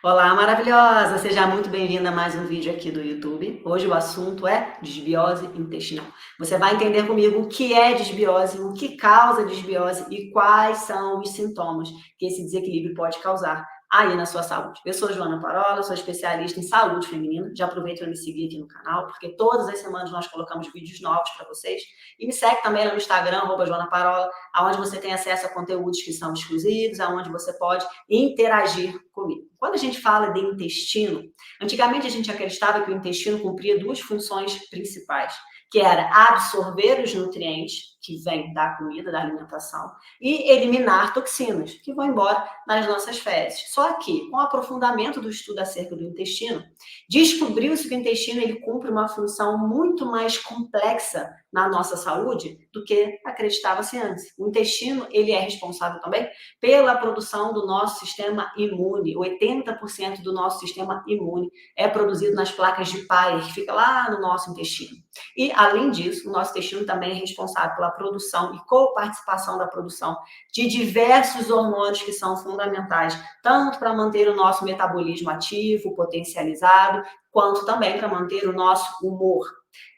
Olá, maravilhosa! Seja muito bem-vinda a mais um vídeo aqui do YouTube. Hoje o assunto é desbiose intestinal. Você vai entender comigo o que é desbiose, o que causa desbiose e quais são os sintomas que esse desequilíbrio pode causar aí na sua saúde. Eu sou Joana Parola, sou especialista em saúde feminina. Já aproveito para me seguir aqui no canal, porque todas as semanas nós colocamos vídeos novos para vocês. E me segue também lá no Instagram, Joana Parola, onde você tem acesso a conteúdos que são exclusivos, aonde você pode interagir comigo. Quando a gente fala de intestino, antigamente a gente acreditava que o intestino cumpria duas funções principais, que era absorver os nutrientes que vêm da comida, da alimentação, e eliminar toxinas que vão embora nas nossas fezes. Só que, com o aprofundamento do estudo acerca do intestino, descobriu-se que o intestino ele cumpre uma função muito mais complexa na nossa saúde do que acreditava-se antes. O intestino ele é responsável também pela produção do nosso sistema imune. 80% do nosso sistema imune é produzido nas placas de Peyer, que fica lá no nosso intestino. E, além disso, o nosso intestino também é responsável pela produção e coparticipação da produção de diversos hormônios que são fundamentais, tanto para manter o nosso metabolismo ativo, potencializado, quanto também para manter o nosso humor.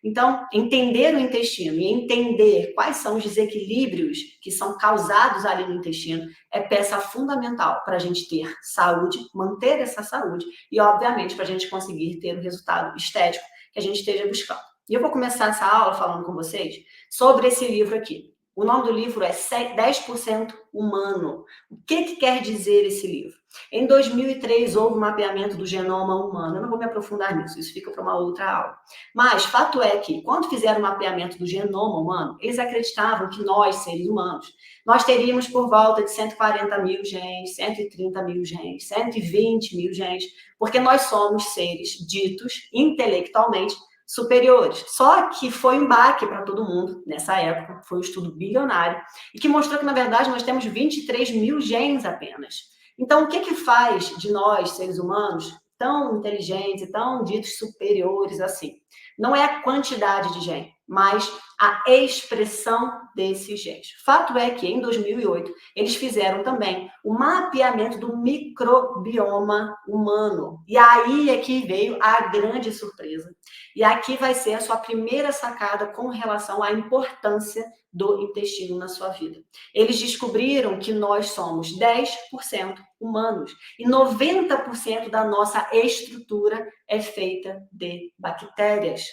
Então, entender o intestino e entender quais são os desequilíbrios que são causados ali no intestino é peça fundamental para a gente ter saúde, manter essa saúde e, obviamente, para a gente conseguir ter o resultado estético que a gente esteja buscando. E eu vou começar essa aula falando com vocês sobre esse livro aqui. O nome do livro é 10% Humano. O que quer dizer esse livro? Em 2003, houve um mapeamento do genoma humano. Eu não vou me aprofundar nisso, isso fica para uma outra aula. Mas, fato é que, quando fizeram o mapeamento do genoma humano, eles acreditavam que nós, seres humanos, nós teríamos por volta de 140 mil genes, 130 mil genes, 120 mil genes, porque nós somos seres ditos intelectualmente superiores. Só que foi um baque para todo mundo nessa época, foi um estudo bilionário, e que mostrou que, na verdade, nós temos 23 mil genes apenas. Então, o que faz de nós, seres humanos, tão inteligentes e tão ditos superiores assim? Não é a quantidade de genes, mas a expressão desses genes. Fato é que, em 2008, eles fizeram também o mapeamento do microbioma humano. E aí é que veio a grande surpresa. E aqui vai ser a sua primeira sacada com relação à importância do intestino na sua vida. Eles descobriram que nós somos 10% humanos e 90% da nossa estrutura é feita de bactérias.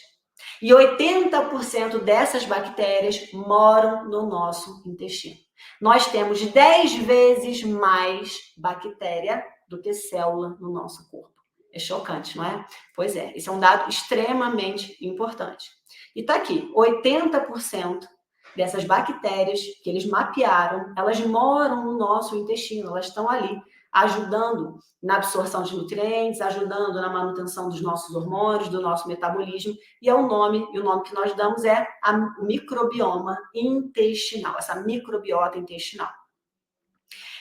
E 80% dessas bactérias moram no nosso intestino. Nós temos 10 vezes mais bactéria do que célula no nosso corpo. É chocante, não é? Pois é, esse é um dado extremamente importante. E tá aqui, 80% dessas bactérias que eles mapearam, elas moram no nosso intestino, elas estão ali ajudando na absorção de nutrientes, ajudando na manutenção dos nossos hormônios, do nosso metabolismo, e o nome que nós damos é o microbioma intestinal, essa microbiota intestinal.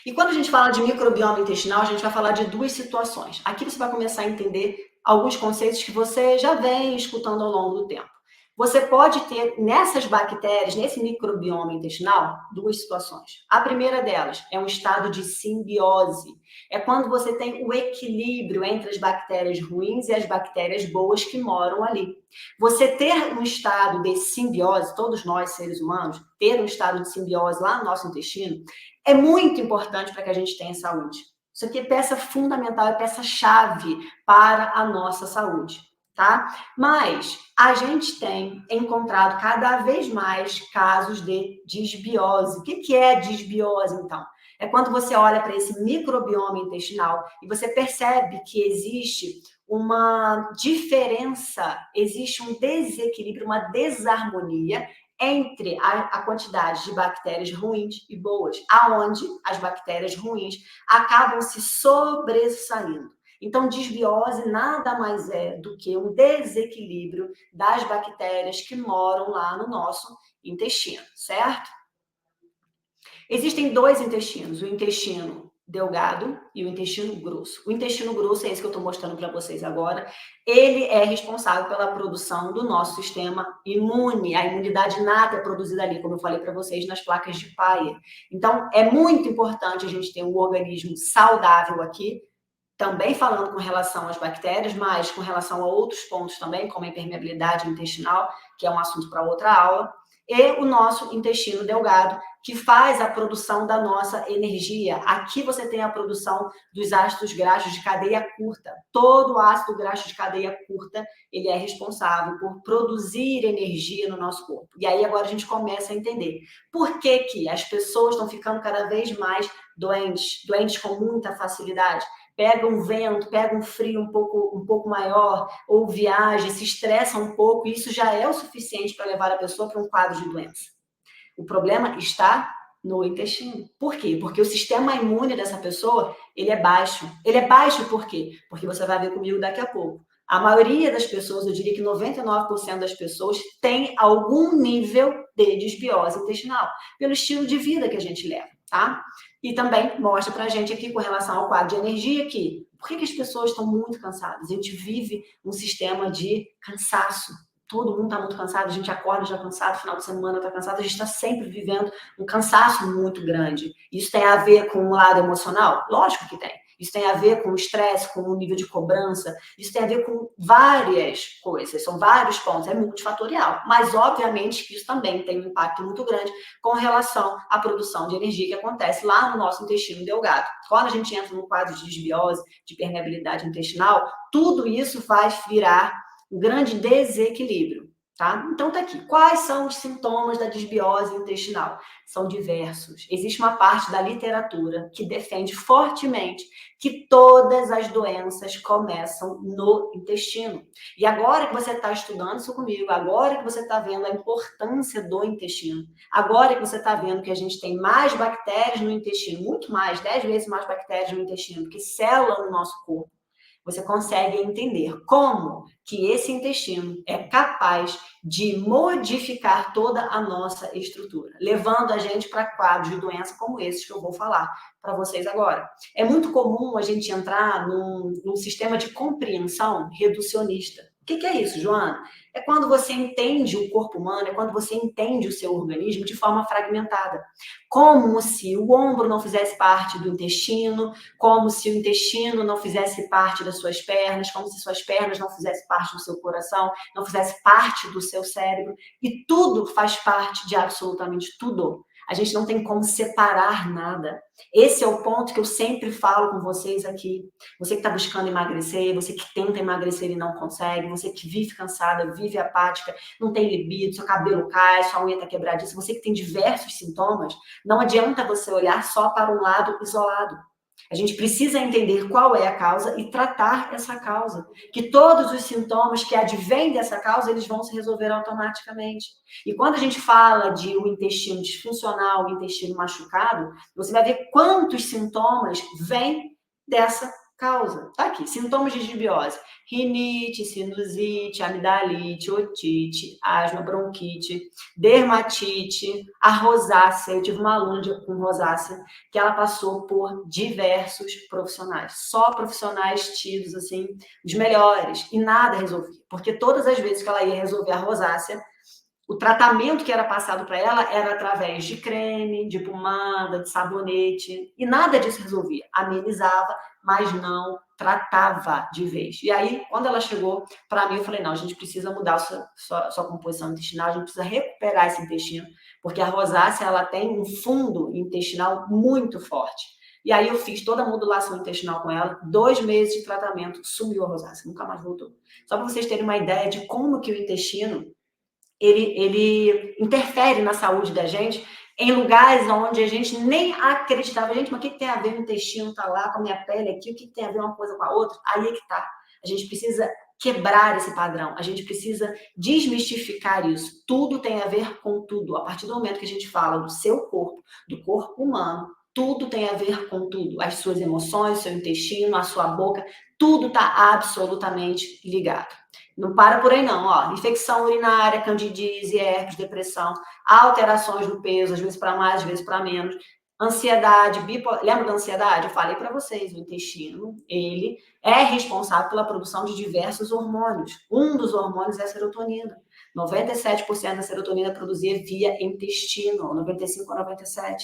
E quando a gente fala de microbioma intestinal, a gente vai falar de duas situações. Aqui você vai começar a entender alguns conceitos que você já vem escutando ao longo do tempo. Você pode ter nessas bactérias, nesse microbioma intestinal, duas situações. A primeira delas é um estado de simbiose. É quando você tem o equilíbrio entre as bactérias ruins e as bactérias boas que moram ali. Você ter um estado de simbiose, todos nós, seres humanos, ter um estado de simbiose lá no nosso intestino, é muito importante para que a gente tenha saúde. Isso aqui é peça fundamental, é peça-chave para a nossa saúde, tá? Mas a gente tem encontrado cada vez mais casos de disbiose. O que é disbiose, então? É quando você olha para esse microbioma intestinal e você percebe que existe uma diferença, existe um desequilíbrio, uma desarmonia entre a quantidade de bactérias ruins e boas, aonde as bactérias ruins acabam se sobressaindo. Então, disbiose nada mais é do que um desequilíbrio das bactérias que moram lá no nosso intestino, certo? Existem dois intestinos, o intestino delgado e o intestino grosso. O intestino grosso é esse que eu estou mostrando para vocês agora. Ele é responsável pela produção do nosso sistema imune. A imunidade inata é produzida ali, como eu falei para vocês, nas placas de Peyer. Então, é muito importante a gente ter um organismo saudável aqui, também falando com relação às bactérias, mas com relação a outros pontos também, como a impermeabilidade intestinal, que é um assunto para outra aula, e o nosso intestino delgado, que faz a produção da nossa energia. Aqui você tem a produção dos ácidos graxos de cadeia curta. Todo ácido graxo de cadeia curta, ele é responsável por produzir energia no nosso corpo. E aí agora a gente começa a entender por que que as pessoas estão ficando cada vez mais doentes com muita facilidade. Pega um vento, pega um frio um pouco maior, ou viaja, se estressa um pouco, e isso já é o suficiente para levar a pessoa para um quadro de doença. O problema está no intestino. Por quê? Porque o sistema imune dessa pessoa, ele é baixo. Ele é baixo por quê? Porque você vai ver comigo daqui a pouco. A maioria das pessoas, eu diria que 99% das pessoas, tem algum nível de desbiose intestinal, pelo estilo de vida que a gente leva, tá? E também mostra pra gente aqui com relação ao quadro de energia que por que as pessoas estão muito cansadas? A gente vive um sistema de cansaço. Todo mundo está muito cansado, a gente acorda já cansado, final de semana está cansado, a gente está sempre vivendo um cansaço muito grande. Isso tem a ver com o lado emocional? Lógico que tem. Isso tem a ver com o estresse, com o nível de cobrança, isso tem a ver com várias coisas, são vários pontos, é multifatorial. Mas, obviamente, que isso também tem um impacto muito grande com relação à produção de energia que acontece lá no nosso intestino delgado. Quando a gente entra no quadro de desbiose, de permeabilidade intestinal, tudo isso faz virar um grande desequilíbrio, tá? Então tá aqui. Quais são os sintomas da desbiose intestinal? São diversos. Existe uma parte da literatura que defende fortemente que todas as doenças começam no intestino. E agora que você está estudando isso comigo, agora que você está vendo a importância do intestino, agora que você está vendo que a gente tem mais bactérias no intestino, muito mais, 10 vezes mais bactérias no intestino do que célula no nosso corpo, você consegue entender como que esse intestino é capaz de modificar toda a nossa estrutura, levando a gente para quadros de doença como esses que eu vou falar para vocês agora. É muito comum a gente entrar num sistema de compreensão reducionista. O que é isso, Joana? É quando você entende o corpo humano, é quando você entende o seu organismo de forma fragmentada. Como se o ombro não fizesse parte do intestino, como se o intestino não fizesse parte das suas pernas, como se suas pernas não fizessem parte do seu coração, não fizesse parte do seu cérebro. E tudo faz parte de absolutamente tudo. A gente não tem como separar nada. Esse é o ponto que eu sempre falo com vocês aqui. Você que está buscando emagrecer, você que tenta emagrecer e não consegue, você que vive cansada, vive apática, não tem libido, seu cabelo cai, sua unha está quebradiça, você que tem diversos sintomas, não adianta você olhar só para um lado isolado. A gente precisa entender qual é a causa e tratar essa causa. Que todos os sintomas que advêm dessa causa, eles vão se resolver automaticamente. E quando a gente fala de um intestino disfuncional, um intestino machucado, você vai ver quantos sintomas vêm dessa causa. Tá aqui, sintomas de disbiose. Rinite, sinusite, amidalite, otite, asma, bronquite, dermatite, a rosácea. Eu tive uma aluna com rosácea que ela passou por diversos profissionais, só profissionais tidos assim, os melhores, e nada resolvia, porque todas as vezes que ela ia resolver a rosácea, o tratamento que era passado para ela era através de creme, de pomada, de sabonete, e nada disso resolvia. Amenizava, mas não tratava de vez. E aí, quando ela chegou para mim, eu falei, não, a gente precisa mudar a sua composição intestinal, a gente precisa recuperar esse intestino, porque a rosácea, ela tem um fundo intestinal muito forte. E aí eu fiz toda a modulação intestinal com ela, 2 meses de tratamento, sumiu a rosácea, nunca mais voltou. Só para vocês terem uma ideia de como que o intestino ele interfere na saúde da gente em lugares onde a gente nem acreditava. Gente, mas o que tem a ver o intestino tá lá com a minha pele aqui? O que tem a ver uma coisa com a outra? Aí é que tá. A gente precisa quebrar esse padrão. A gente precisa desmistificar isso. Tudo tem a ver com tudo. A partir do momento que a gente fala do seu corpo, do corpo humano, tudo tem a ver com tudo. As suas emoções, seu intestino, a sua boca, tudo está absolutamente ligado. Não para por aí não, ó. Infecção urinária, candidíase, herpes, depressão, alterações no peso, às vezes para mais, às vezes para menos, ansiedade, lembra da ansiedade? Eu falei para vocês, o intestino, ele é responsável pela produção de diversos hormônios. Um dos hormônios é a serotonina. 97% da serotonina é produzida via intestino, 95 a 97%.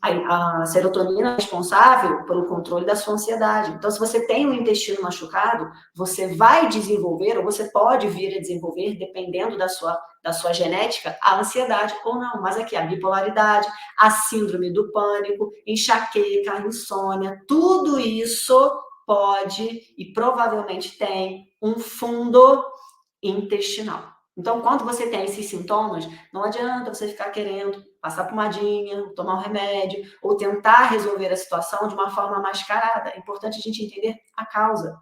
A serotonina é responsável pelo controle da sua ansiedade. Então, se você tem um intestino machucado, você vai desenvolver, ou você pode vir a desenvolver, dependendo da sua genética, a ansiedade ou não. Mas aqui, a bipolaridade, a síndrome do pânico, enxaqueca, a insônia, tudo isso pode e provavelmente tem um fundo intestinal. Então, quando você tem esses sintomas, não adianta você ficar querendo passar pomadinha, tomar um remédio, ou tentar resolver a situação de uma forma mascarada. É importante a gente entender a causa.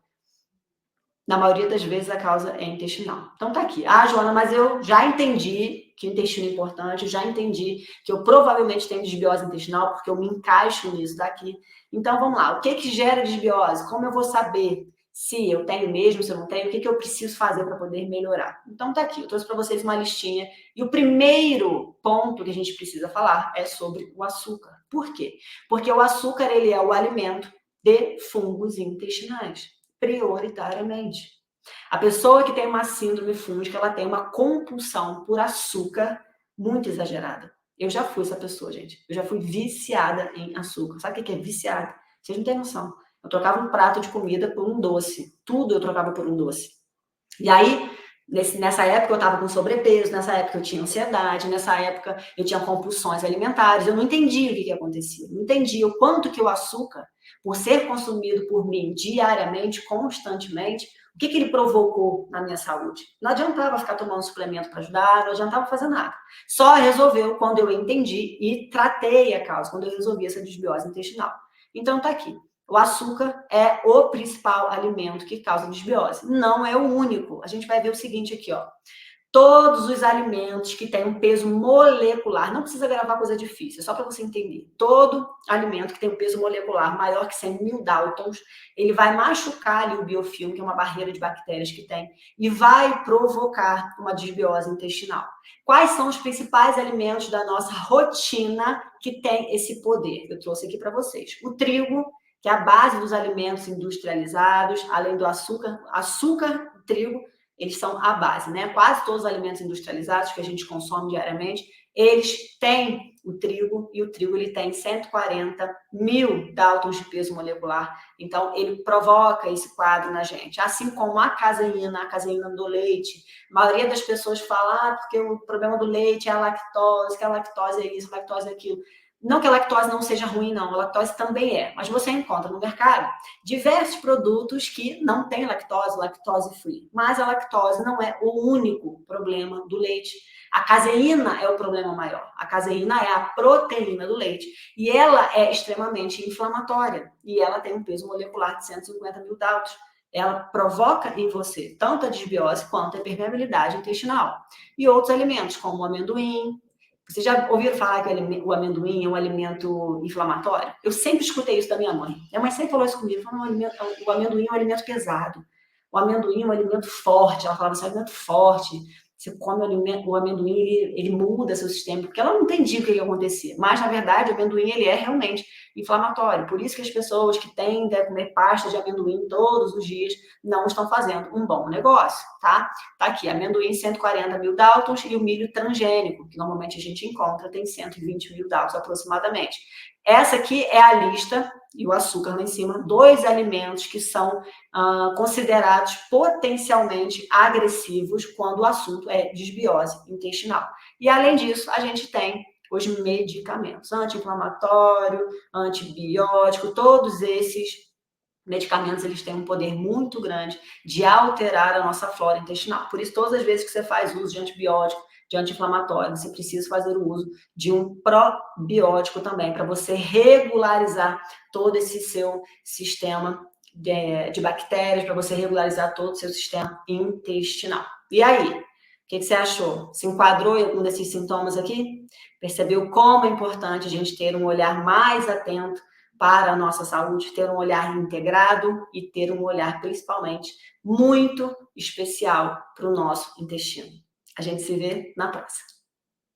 Na maioria das vezes, a causa é intestinal. Então, tá aqui. Ah, Joana, mas eu já entendi que o intestino é importante, eu já entendi que eu provavelmente tenho desbiose intestinal, porque eu me encaixo nisso daqui. Então, vamos lá. O que que gera desbiose? Como eu vou saber se eu tenho mesmo, se eu não tenho? O que que eu preciso fazer para poder melhorar? Então, tá aqui. Eu trouxe para vocês uma listinha. E o primeiro ponto que a gente precisa falar é sobre o açúcar. Por quê? Porque o açúcar, ele é o alimento de fungos intestinais, prioritariamente. A pessoa que tem uma síndrome fúngica, ela tem uma compulsão por açúcar muito exagerada. Eu já fui essa pessoa, gente. Eu já fui viciada em açúcar. Sabe o que é viciada? Vocês não têm noção. Eu trocava um prato de comida por um doce. Tudo eu trocava por um doce. E aí, nessa época eu estava com sobrepeso, nessa época eu tinha ansiedade, nessa época eu tinha compulsões alimentares, eu não entendia o que acontecia, não entendia o quanto que o açúcar, por ser consumido por mim diariamente, constantemente, o que ele provocou na minha saúde. Não adiantava ficar tomando suplemento para ajudar, não adiantava fazer nada. Só resolveu quando eu entendi e tratei a causa, quando eu resolvi essa desbiose intestinal. Então tá aqui. O açúcar é o principal alimento que causa desbiose. Não é o único. A gente vai ver o seguinte aqui, ó. Todos os alimentos que têm um peso molecular, não precisa gravar coisa difícil, é só para você entender. Todo alimento que tem um peso molecular maior que 100.000 Daltons, ele vai machucar ali o biofilme, que é uma barreira de bactérias que tem, e vai provocar uma desbiose intestinal. Quais são os principais alimentos da nossa rotina que tem esse poder? Eu trouxe aqui para vocês. O trigo, que é a base dos alimentos industrializados, além do açúcar, trigo, eles são a base, né? Quase todos os alimentos industrializados que a gente consome diariamente, eles têm o trigo, e o trigo ele tem 140.000 Daltons de peso molecular, então ele provoca esse quadro na gente, assim como a caseína do leite. A maioria das pessoas fala, porque o problema do leite é a lactose, que a lactose é isso, a lactose é aquilo. Não que a lactose não seja ruim, não, a lactose também é, mas você encontra no mercado diversos produtos que não têm lactose free, mas a lactose não é o único problema do leite. A caseína é o problema maior. A caseína é a proteína do leite e ela é extremamente inflamatória e ela tem um peso molecular de 150.000 Daltons. Ela provoca em você tanto a desbiose quanto a permeabilidade intestinal. E outros alimentos, como o amendoim. Vocês já ouviram falar que o amendoim é um alimento inflamatório? Eu sempre escutei isso da minha mãe. Minha mãe sempre falou isso comigo. Falou, o amendoim é um alimento pesado. O amendoim é um alimento forte. Ela falava assim, é um alimento forte. Você come o amendoim, ele muda seu sistema. Porque ela não entendia o que ia acontecer. Mas, na verdade, o amendoim ele é realmente inflamatório. Por isso que as pessoas que tendem a comer pasta de amendoim todos os dias não estão fazendo um bom negócio, tá? Tá aqui, amendoim 140.000 Daltons e o milho transgênico, que normalmente a gente encontra, tem 120.000 Daltons aproximadamente. Essa aqui é a lista, e o açúcar lá em cima, 2 alimentos que são considerados potencialmente agressivos quando o assunto é desbiose intestinal. E além disso, a gente tem os medicamentos, anti-inflamatório, antibiótico, todos esses medicamentos eles têm um poder muito grande de alterar a nossa flora intestinal. Por isso, todas as vezes que você faz uso de antibiótico, de anti-inflamatório, você precisa fazer o uso de um probiótico também, para você regularizar todo esse seu sistema de bactérias, para você regularizar todo o seu sistema intestinal. E aí? O que você achou? Se enquadrou em algum desses sintomas aqui? Percebeu como é importante a gente ter um olhar mais atento para a nossa saúde, ter um olhar integrado e ter um olhar, principalmente, muito especial para o nosso intestino. A gente se vê na próxima.